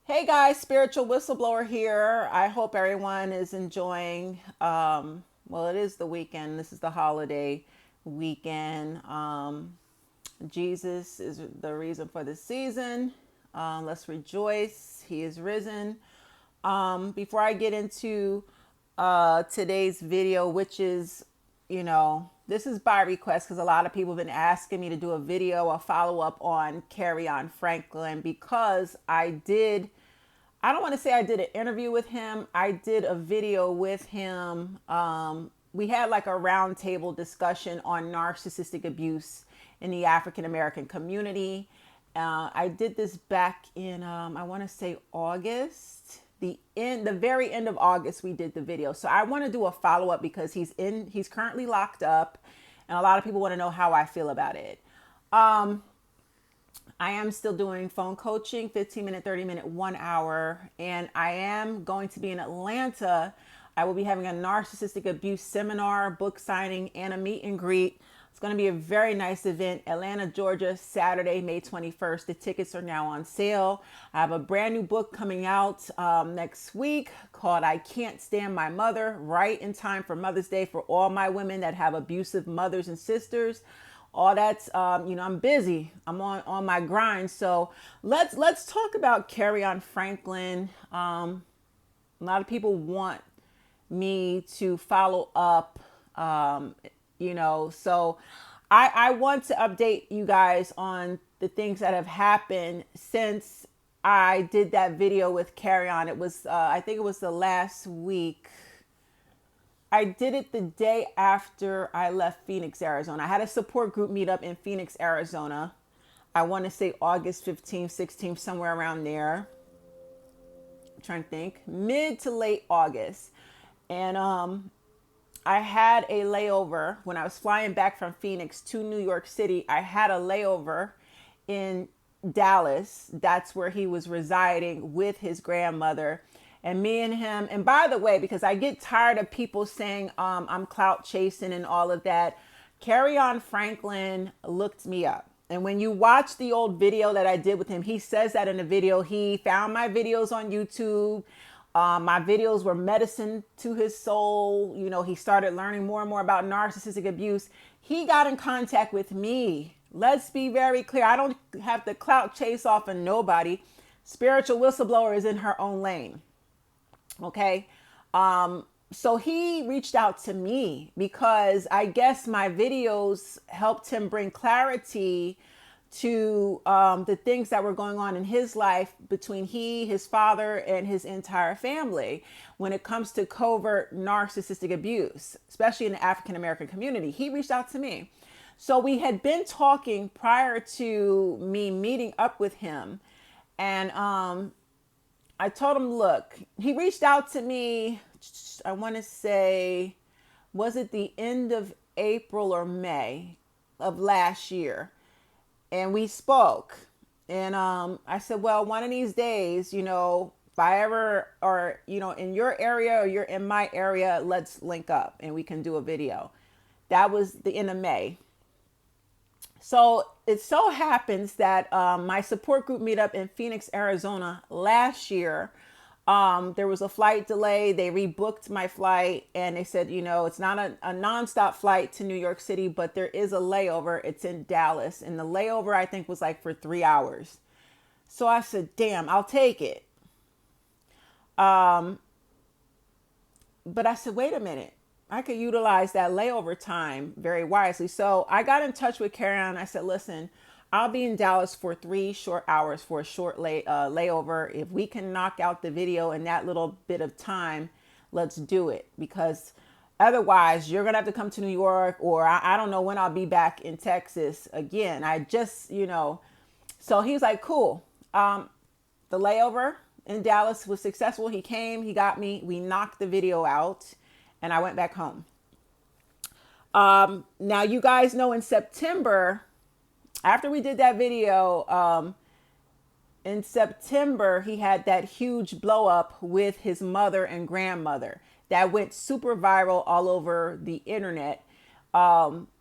Hey guys, spiritual whistleblower here. I hope everyone is enjoying. Well, it is the weekend. This is the holiday weekend. Jesus is the reason for the season. Let's rejoice. He is risen. Before I get into today's video, which is, this is by request because a lot of people have been asking me to do a video, a follow up on Kerrion Franklin because I don't want to say I did an interview with him. I did a video with him. We had like a roundtable discussion on narcissistic abuse in the African American community. I did this back in, I want to say August, the very end of August, we did the video. So I want to do a follow up because he's currently locked up and a lot of people want to know how I feel about it. I am still doing phone coaching, 15-minute, 30-minute, 1 hour. And I am going to be in Atlanta. I will be having a narcissistic abuse seminar, book signing, and a meet and greet. It's going to be a very nice event. Atlanta, Georgia, Saturday, May 21st. The tickets are now on sale. I have a brand new book coming out next week called I Can't Stand My Mother, right in time for Mother's Day for all my women that have abusive mothers and sisters. All that's I'm busy. I'm on my grind. So let's talk about Kerrion Franklin. A lot of people want me to follow up. So I want to update you guys on the things that have happened since I did that video with Kerrion. It was I think it was the last week. I did it the day after I left Phoenix, Arizona. I had a support group meetup in Phoenix, Arizona. I want to say August 15th, 16th, somewhere around there. I'm trying to think. Mid to late August. And I had a layover when I was flying back from Phoenix to New York City. I had a layover in Dallas. That's where he was residing with his grandmother. And me and him, and by the way, because I get tired of people saying I'm clout chasing and all of that, Kerrion Franklin looked me up. And when you watch the old video that I did with him, he says that in the video. He found my videos on YouTube. My videos were medicine to his soul. He started learning more and more about narcissistic abuse. He got in contact with me. Let's be very clear. I don't have to clout chase off of nobody. Spiritual whistleblower is in her own lane. Okay. So he reached out to me because I guess my videos helped him bring clarity to the things that were going on in his life between his father, and his entire family when it comes to covert narcissistic abuse, especially in the African American community. He reached out to me. So we had been talking prior to me meeting up with him. And I told him, look, he reached out to me, I want to say, was it the end of April or May of last year? And we spoke. And I said, well, one of these days, if I ever, or, in your area or you're in my area, let's link up and we can do a video. That was the end of May. So it so happens that my support group meetup in Phoenix, Arizona last year, there was a flight delay. They rebooked my flight and they said, it's not a nonstop flight to New York City, but there is a layover. It's in Dallas. And the layover, I think, was like for 3 hours. So I said, damn, I'll take it. But I said, wait a minute. I could utilize that layover time very wisely. So I got in touch with Kerrion. I said, listen, I'll be in Dallas for 3 short hours for a short layover. If we can knock out the video in that little bit of time, let's do it. Because otherwise, you're going to have to come to New York, or I don't know when I'll be back in Texas again. I just, So he was like, cool. The layover in Dallas was successful. He came, he got me, we knocked the video out. And I went back home. Now, you guys know in September, after we did that video, in September, he had that huge blow up with his mother and grandmother that went super viral all over the internet,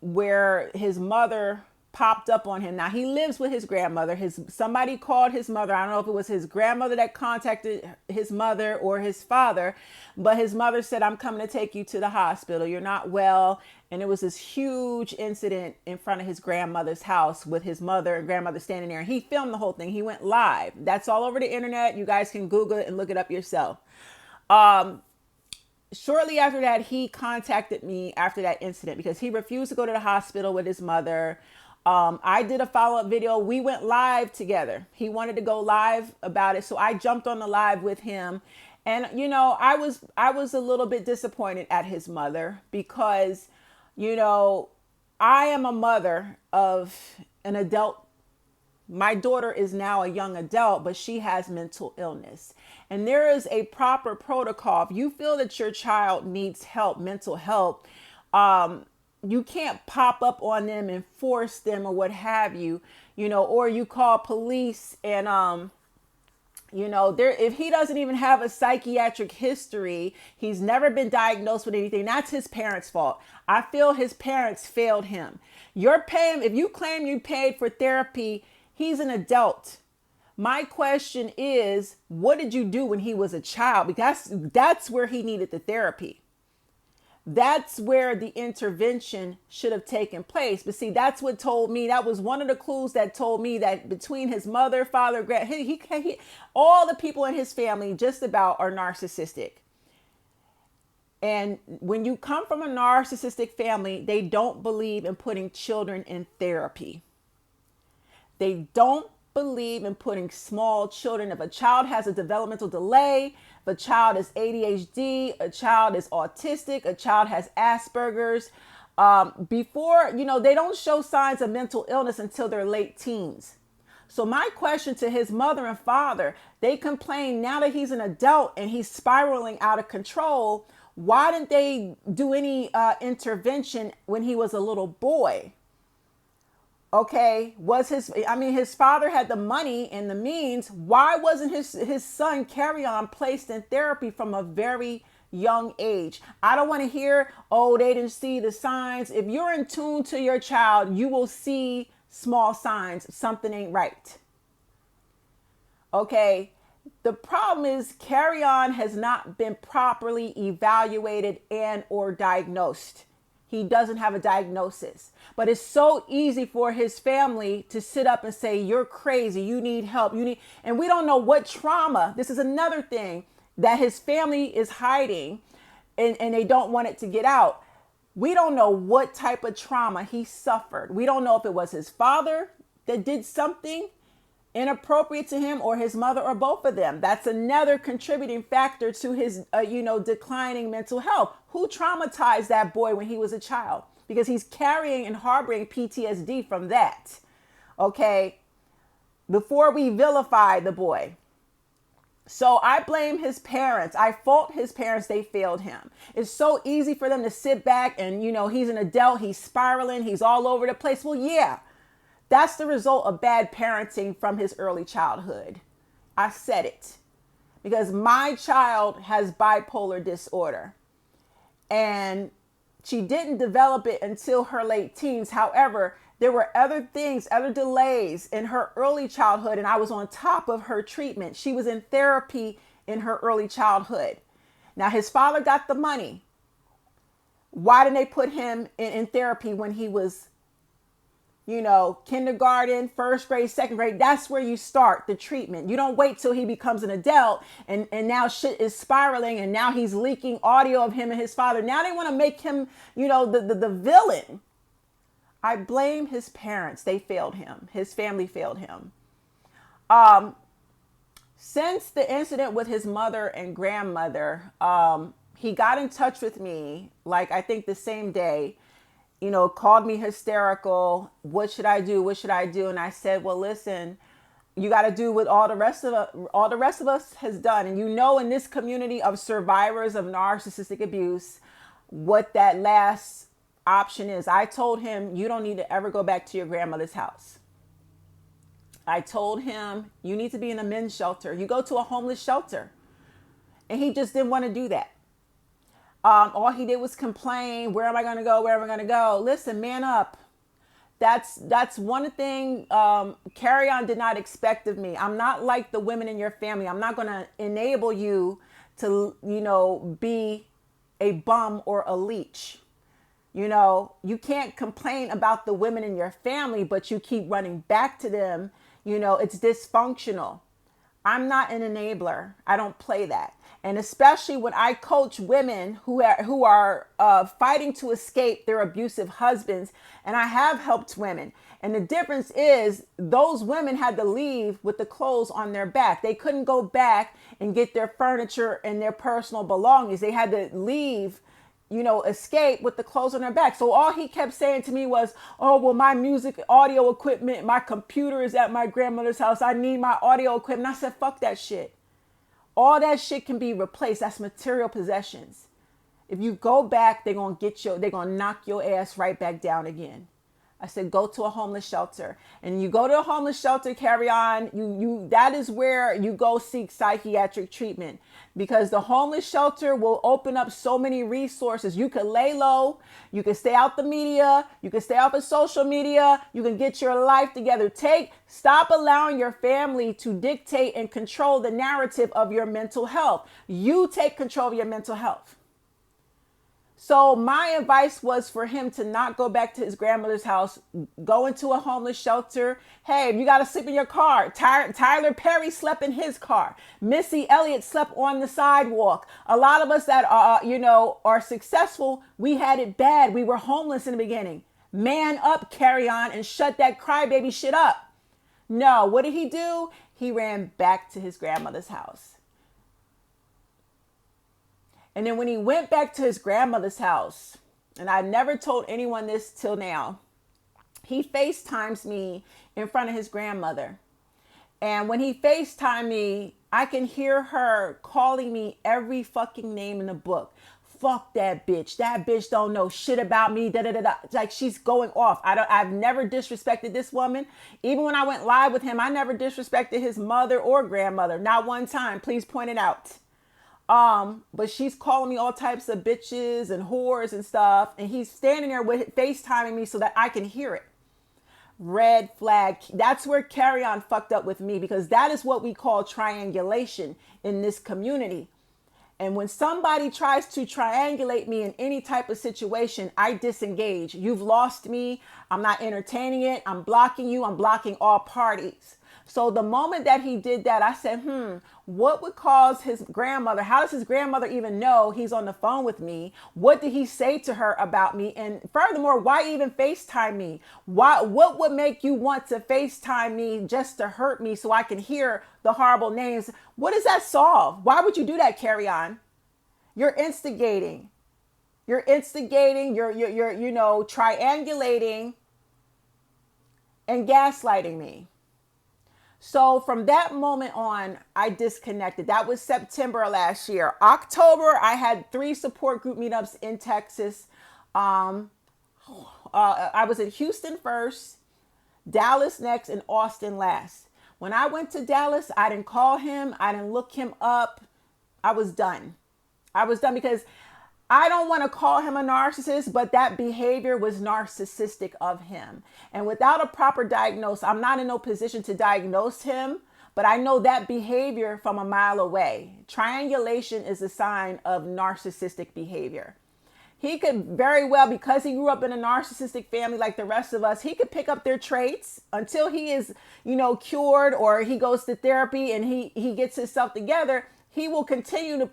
where his mother popped up on him. Now he lives with his grandmother. Somebody called his mother. I don't know if it was his grandmother that contacted his mother or his father, but his mother said, "I'm coming to take you to the hospital. You're not well." And it was this huge incident in front of his grandmother's house with his mother and grandmother standing there. And he filmed the whole thing. He went live. That's all over the internet. You guys can Google it and look it up yourself. Shortly after that, he contacted me after that incident because he refused to go to the hospital with his mother. I did a follow-up video. We went live together. He wanted to go live about it. So I jumped on the live with him. And, I was a little bit disappointed at his mother because, I am a mother of an adult. My daughter is now a young adult, but she has mental illness. And there is a proper protocol. If you feel that your child needs help, mental help, you can't pop up on them and force them or what have you, or you call police and, if he doesn't even have a psychiatric history, he's never been diagnosed with anything, that's his parents' fault. I feel his parents failed him. If you claim you paid for therapy, he's an adult. My question is, what did you do when he was a child? Because that's where he needed the therapy. That's where the intervention should have taken place. But see, that's what told me, that was one of the clues that told me that between his mother, father, all the people in his family just about are narcissistic. And when you come from a narcissistic family, they don't believe in putting children in therapy. They don't believe in putting small children. If a child has a developmental delay, if a child is ADHD, a child is autistic, a child has Asperger's, they don't show signs of mental illness until their late teens. So my question to his mother and father, they complain now that he's an adult and he's spiraling out of control. Why didn't they do any intervention when he was a little boy? Okay, his father had the money and the means. Why wasn't his son Kerrion placed in therapy from a very young age? I don't want to hear, they didn't see the signs. If you're in tune to your child, you will see small signs. Something ain't right. Okay, the problem is Kerrion has not been properly evaluated and or diagnosed. He doesn't have a diagnosis, but it's so easy for his family to sit up and say, "You're crazy. You need help. And we don't know what trauma. This is another thing that his family is hiding and they don't want it to get out. We don't know what type of trauma he suffered. We don't know if it was his father that did something inappropriate to him or his mother or both of them. That's another contributing factor to his, declining mental health. Who traumatized that boy when he was a child? Because he's carrying and harboring PTSD from that. Okay. Before we vilify the boy. So I blame his parents. I fault his parents. They failed him. It's so easy for them to sit back and, he's an adult. He's spiraling. He's all over the place. Well, yeah. That's the result of bad parenting from his early childhood. I said it because my child has bipolar disorder and she didn't develop it until her late teens. However, there were other things, other delays in her early childhood, and I was on top of her treatment. She was in therapy in her early childhood. Now, his father got the money. Why didn't they put him in therapy when he was kindergarten, first grade, second grade? That's where you start the treatment. You don't wait till he becomes an adult and now shit is spiraling and now he's leaking audio of him and his father. Now they want to make him, the villain. I blame his parents. They failed him. His family failed him. Since the incident with his mother and grandmother, he got in touch with me, I think the same day, called me hysterical. What should I do? What should I do? And I said, well, listen, you got to do what all the rest of us has done. And in this community of survivors of narcissistic abuse, what that last option is. I told him, you don't need to ever go back to your grandmother's house. I told him, you need to be in a men's shelter. You go to a homeless shelter. And he just didn't want to do that. All he did was complain. Where am I going to go? Where am I going to go? Listen, man up. That's one thing Kerrion did not expect of me. I'm not like the women in your family. I'm not going to enable you to, be a bum or a leech. You can't complain about the women in your family, but you keep running back to them. It's dysfunctional. I'm not an enabler. I don't play that. And especially when I coach women who are fighting to escape their abusive husbands, and I have helped women. And the difference is those women had to leave with the clothes on their back. They couldn't go back and get their furniture and their personal belongings. They had to leave, escape with the clothes on their back. So all he kept saying to me was, oh, well, my music audio equipment, my computer is at my grandmother's house. I need my audio equipment. I said, fuck that shit. All that shit can be replaced. That's material possessions. If you go back, they're going to knock your ass right back down again. I said, go to a homeless shelter. And you go to a homeless shelter, Kerrion, that is where you go seek psychiatric treatment, because the homeless shelter will open up so many resources. You can lay low. You can stay out the media. You can stay off of social media. You can get your life together. Stop allowing your family to dictate and control the narrative of your mental health. You take control of your mental health. So my advice was for him to not go back to his grandmother's house, go into a homeless shelter. Hey, if you got to sleep in your car. Tyler Perry slept in his car. Missy Elliott slept on the sidewalk. A lot of us that are successful, we had it bad. We were homeless in the beginning. Man up, Kerrion, and shut that crybaby shit up. No, what did he do? He ran back to his grandmother's house. And then when he went back to his grandmother's house, and I never told anyone this till now, he FaceTimes me in front of his grandmother. And when he FaceTimed me, I can hear her calling me every fucking name in the book. Fuck that bitch. That bitch don't know shit about me. Da da da da. Like, she's going off. I've never disrespected this woman. Even when I went live with him, I never disrespected his mother or grandmother. Not one time. Please point it out. But she's calling me all types of bitches and whores and stuff. And he's standing there with FaceTiming me so that I can hear it. Red flag. That's where Kerrion fucked up with me, because that is what we call triangulation in this community. And when somebody tries to triangulate me in any type of situation, I disengage. You've lost me. I'm not entertaining it. I'm blocking you. I'm blocking all parties. So the moment that he did that, I said, what would cause his grandmother? How does his grandmother even know he's on the phone with me? What did he say to her about me? And furthermore, why even FaceTime me? What would make you want to FaceTime me just to hurt me so I can hear the horrible names? What does that solve? Why would you do that, Kerrion? You're instigating. You're triangulating and gaslighting me. So from that moment on, I disconnected. That was September last year. October, I had 3 support group meetups in Texas. I was in Houston first, Dallas next, and Austin last. When I went to Dallas, I didn't call him. I didn't look him up. I was done. Because I don't want to call him a narcissist, but that behavior was narcissistic of him. And without a proper diagnosis, I'm not in no position to diagnose him, but I know that behavior from a mile away. Triangulation is a sign of narcissistic behavior. He could very well, because he grew up in a narcissistic family like the rest of us, he could pick up their traits until he is, cured, or he goes to therapy and he gets himself together. He will continue to,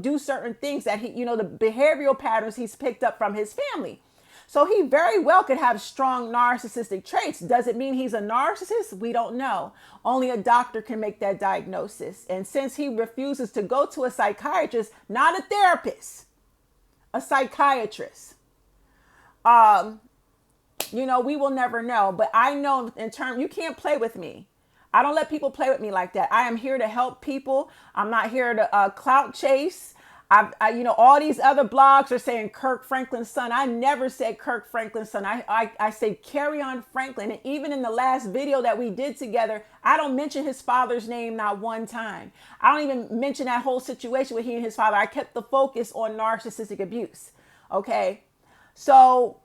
do certain things that the behavioral patterns he's picked up from his family. So he very well could have strong narcissistic traits. Does it mean he's a narcissist? We don't know. Only a doctor can make that diagnosis. And since he refuses to go to a psychiatrist, not a therapist, a psychiatrist, we will never know. But I know you can't play with me. I don't let people play with me like that. I am here to help people. I'm not here to clout chase. All these other blogs are saying Kirk Franklin's son. I never said Kirk Franklin's son. I say Kerrion Franklin. And even in the last video that we did together, I don't mention his father's name not one time. I don't even mention that whole situation with he and his father. I kept the focus on narcissistic abuse. Okay. So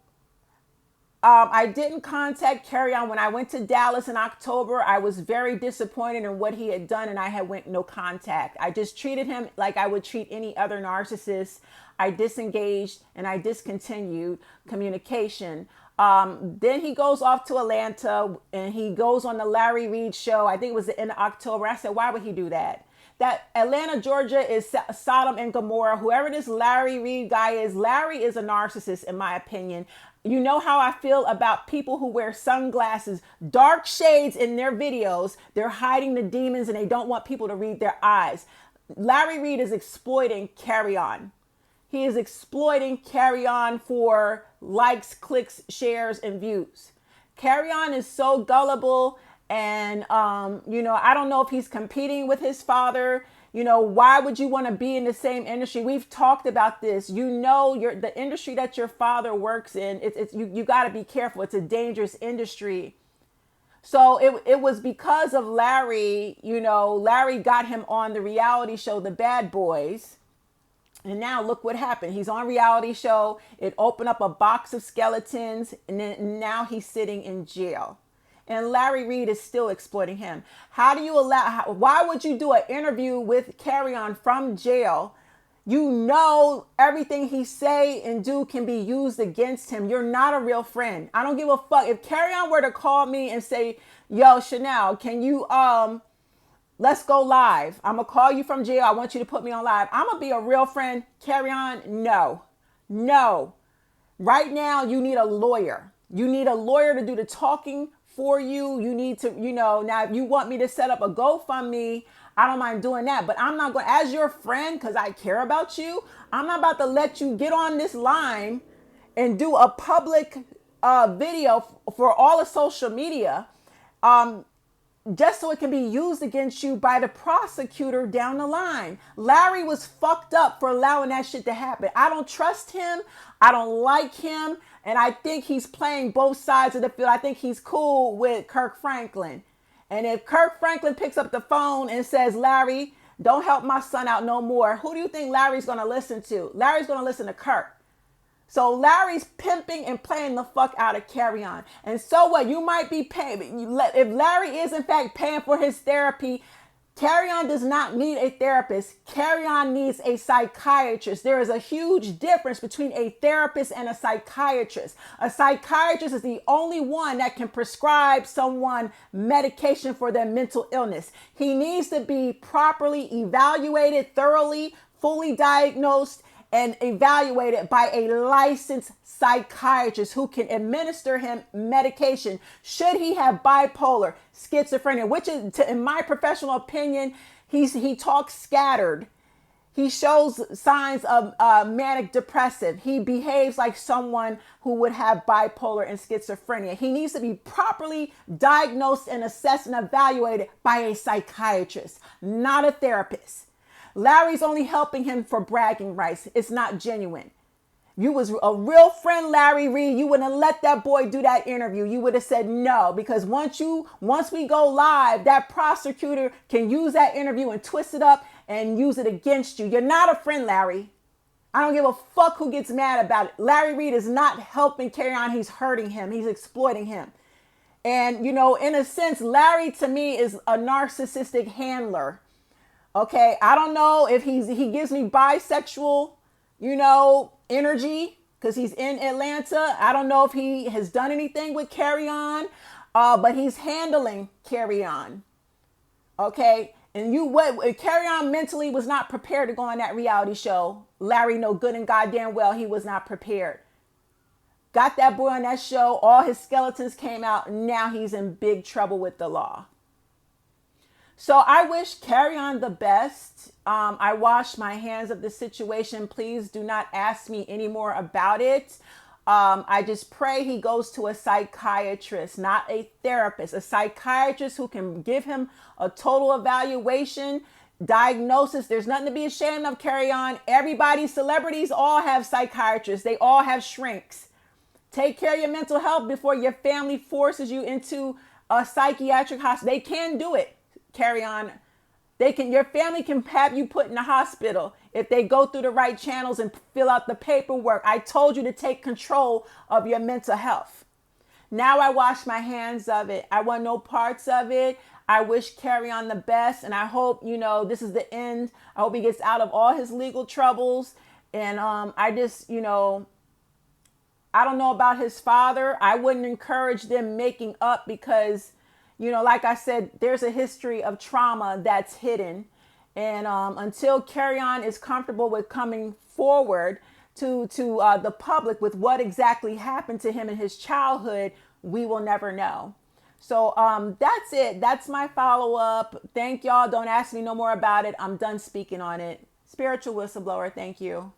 I didn't contact Kerrion when I went to Dallas in October. I was very disappointed in what he had done, and I had went no contact. I just treated him like I would treat any other narcissist. I disengaged and I discontinued communication. Then he goes off to Atlanta and he goes on the Larry Reid show. I think it was the end of October. I said, why would he do that? That Atlanta, Georgia is Sodom and Gomorrah. Whoever this Larry Reid guy is, Larry is a narcissist, in my opinion. You know how I feel about people who wear sunglasses, dark shades in their videos. They're hiding the demons and they don't want people to read their eyes. Larry Reid is exploiting Kerrion. He is exploiting Kerrion for likes, clicks, shares, and views. Kerrion is so gullible. And, I don't know if he's competing with his father. Why would you want to be in the same industry? We've talked about this. The industry that your father works in, you got to be careful. It's a dangerous industry. So it was because of Larry, Larry got him on the reality show, The Bad Boys. And now look what happened. He's on a reality show. It opened up a box of skeletons. And then now he's sitting in jail. And Larry Reid is still exploiting him. Why would you do an interview with Kerrion from jail? Everything he say and do can be used against him. You're not a real friend. I don't give a fuck. If Kerrion were to call me and say, yo, Chanel, can you, let's go live. I'm going to call you from jail. I want you to put me on live. I'm going to be a real friend. Kerrion, no. Right now, you need a lawyer. You need a lawyer to do the talking for you. You need to, now if you want me to set up a GoFundMe, I don't mind doing that, but I'm not going, as your friend, because I care about you, I'm not about to let you get on this line and do a public video for all of social media, just so it can be used against you by the prosecutor down the line. Larry was fucked up for allowing that shit to happen. I don't trust him. I don't like him. And I think he's playing both sides of the field. I think he's cool with Kirk Franklin. And if Kirk Franklin picks up the phone and says, Larry, don't help my son out no more, who do you think Larry's going to listen to? Larry's going to listen to Kirk. So Larry's pimping and playing the fuck out of Kerrion. And so what? You might be paying. If Larry is in fact paying for his therapy, Kerrion does not need a therapist. Kerrion needs a psychiatrist. There is a huge difference between a therapist and a psychiatrist. A psychiatrist is the only one that can prescribe someone medication for their mental illness. He needs to be properly evaluated, thoroughly, fully diagnosed, and evaluated by a licensed psychiatrist who can administer him medication should he have bipolar, schizophrenia, which is, in my professional opinion, he talks scattered. He shows signs of manic depressive. He behaves like someone who would have bipolar and schizophrenia. He needs to be properly diagnosed and assessed and evaluated by a psychiatrist, not a therapist. Larry's only helping him for bragging rights. It's not genuine. You was a real friend, Larry Reid. You wouldn't have let that boy do that interview. You would have said no, because once we go live, that prosecutor can use that interview and twist it up and use it against you. You're not a friend, Larry. I don't give a fuck who gets mad about it. Larry Reid is not helping Kerrion. He's hurting him. He's exploiting him. And, in a sense, Larry to me is a narcissistic handler. Okay, I don't know if he gives me bisexual, energy because he's in Atlanta. I don't know if he has done anything with Kerrion, but he's handling Kerrion. Okay, and Kerrion mentally was not prepared to go on that reality show. Larry know good and goddamn well he was not prepared. Got that boy on that show. All his skeletons came out. Now he's in big trouble with the law. So I wish Kerrion the best. I wash my hands of the situation. Please do not ask me any more about it. I just pray he goes to a psychiatrist, not a therapist, a psychiatrist who can give him a total evaluation, diagnosis. There's nothing to be ashamed of, Kerrion. Everybody, celebrities all have psychiatrists. They all have shrinks. Take care of your mental health before your family forces you into a psychiatric hospital. They can do it. Kerrion, your family can have you put in the hospital if they go through the right channels and fill out the paperwork. I told you to take control of your mental health. Now I wash my hands of it. I want no parts of it. I wish Kerrion the best, and I hope, this is the end. I hope he gets out of all his legal troubles. And I just, I don't know about his father. I wouldn't encourage them making up because, like I said, there's a history of trauma that's hidden. And until Kerrion is comfortable with coming forward to the public with what exactly happened to him in his childhood, we will never know. So that's it. That's my follow-up. Thank y'all. Don't ask me no more about it. I'm done speaking on it. Spiritual whistleblower. Thank you.